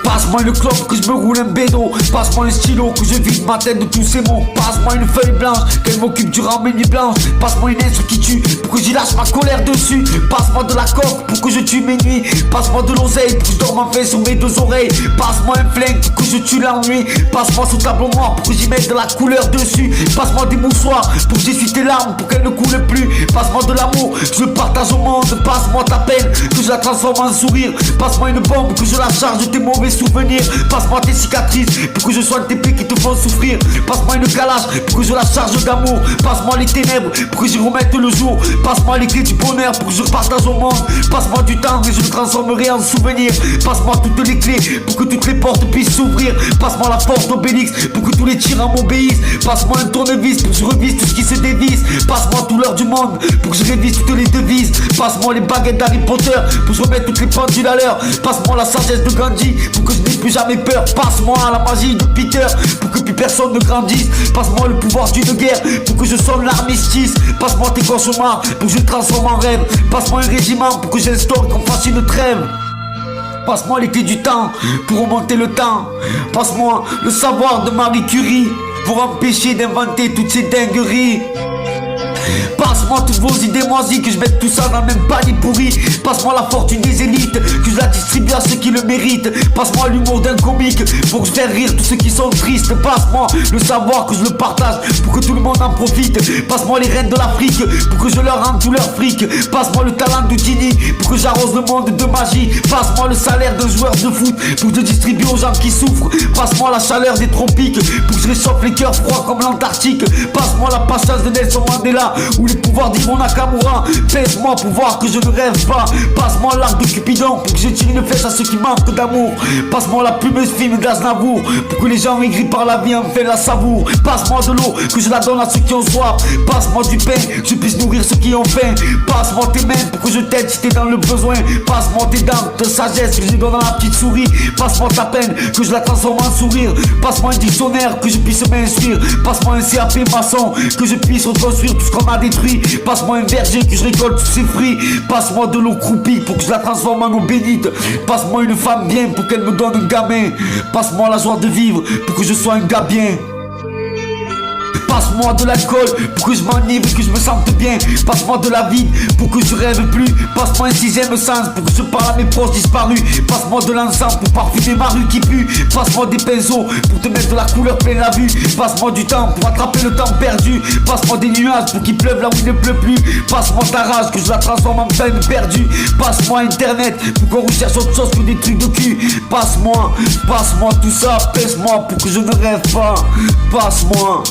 Passe-moi une clope que je me roule un bédo. Passe-moi un stylo que je vide ma tête de tous ces mots. Passe-moi une feuille blanche qu'elle m'occupe durant mes nuits blanches. Passe-moi une instru qui tue pour que j'y lâche ma colère dessus. Passe-moi de la coke pour que je tue mes nuits. Passe-moi de l'oseille pour que je dorme enfin sur mes deux oreilles. Passe-moi un flingue pour que je tue l'ennui. Passe-moi ce tableau noir pour que j'y mette de la couleur dessus. Passe-moi des moussoirs pour que j'essuie tes larmes pour qu'elles ne coulent plus. Passe-moi de l'amour que je partage au monde. Passe-moi ta peine que je la transforme en sourire. Passe-moi une bombe que je la charge de tes mauvais souvenirs. Passe-moi tes cicatrices pour que je soigne tes plaies qui te font souffrir. Passe-moi une calage pour que je la charge d'amour. Passe-moi les ténèbres pour que j'y remette le jour. Passe-moi les clés du bonheur pour que je repartage au monde. Passe-moi du temps et je le transformerai en souvenir. Passe-moi toutes les clés pour que toutes les portes puissent s'ouvrir. Passe-moi la force d'Obélix pour que tous les tyrans m'obéissent. Passe-moi un tournevis pour que je revise tout ce qui se dévisse. Passe-moi tout l'heure du monde pour que je révise toutes les devises. Passe-moi les baguettes d'Harry Potter pour que je remette toutes les pendules à l'heure. Passe-moi la sagesse de Gandhi pour que je n'ai plus jamais peur. Passe-moi la magie de Peter pour que plus personne ne grandisse. Passe-moi le pouvoir d'une guerre pour que je sonne l'armistice. Passe-moi tes cauchemars pour que je les transforme en rêve. Passe-moi un régiment pour que j'instaure et qu'on fasse une trêve. Passe-moi les clés du temps pour remonter le temps. Passe-moi le savoir de Marie Curie pour empêcher d'inventer toutes ces dingueries. Passe-moi toutes vos idées moisies, que je mette tout ça dans le même panier pourri. Passe-moi la fortune des élites, que je la distribue à ceux qui le méritent. Passe-moi l'humour d'un comique, pour que je fasse rire tous ceux qui sont tristes. Passe-moi le savoir, que je le partage, pour que tout le monde en profite. Passe-moi les reines de l'Afrique, pour que je leur rende tout leur fric. Passe-moi le talent d'Houdini, pour que j'arrose le monde de magie. Passe-moi le salaire d'un joueur de foot, pour que je distribue aux gens qui souffrent. Passe-moi la chaleur des tropiques, pour que je réchauffe les cœurs froids comme l'Antarctique. Passe-moi la patience de Nelson Mandela, ou les pouvoirs d'Yvon Nakamura. Pèse-moi pouvoir que je ne rêve pas. Passe-moi l'arc de Cupidon pour que je tire une flèche à ceux qui manquent d'amour. Passe-moi la plumeuse fine d'Aznavour pour que les gens aigris par la vie enfin la savourent. Passe-moi de l'eau que je la donne à ceux qui ont soif. Passe-moi du pain que je puisse nourrir ceux qui ont faim. Passe-moi tes mains pour que je t'aide si t'es dans le besoin. Passe-moi tes dents de sagesse que je donne à la petite souris. Passe-moi ta peine que je la transforme en sourire. Passe-moi un dictionnaire que je puisse m'instruire. Passe-moi un CAP maçon que je puisse reconstruire tout ce qu'on a détruit. Passe-moi un verger que je récolte tous ses fruits. Passe-moi de l'eau croupie pour que je la transforme en eau bénite. Passe-moi une femme bien pour qu'elle me donne un gamin. Passe-moi la joie de vivre pour que je sois un gars bien. Passe-moi de l'alcool pour que je m'enivre et que je me sente bien. Passe-moi de la vie pour que je rêve plus. Passe-moi un sixième sens pour que je parle à mes proches disparus. Passe-moi de l'encens pour parfumer ma rue qui pue. Passe-moi des pinceaux pour te mettre de la couleur plein la vue. Passe-moi du temps pour attraper le temps perdu. Passe-moi des nuages pour qu'il pleuve là où il ne pleut plus. Passe-moi ta rage que je la transforme en peine perdue. Passe-moi internet pour qu'on recherche autre chose que des trucs de cul. Passe-moi tout ça, pèse-moi pour que je ne rêve pas. Passe-moi.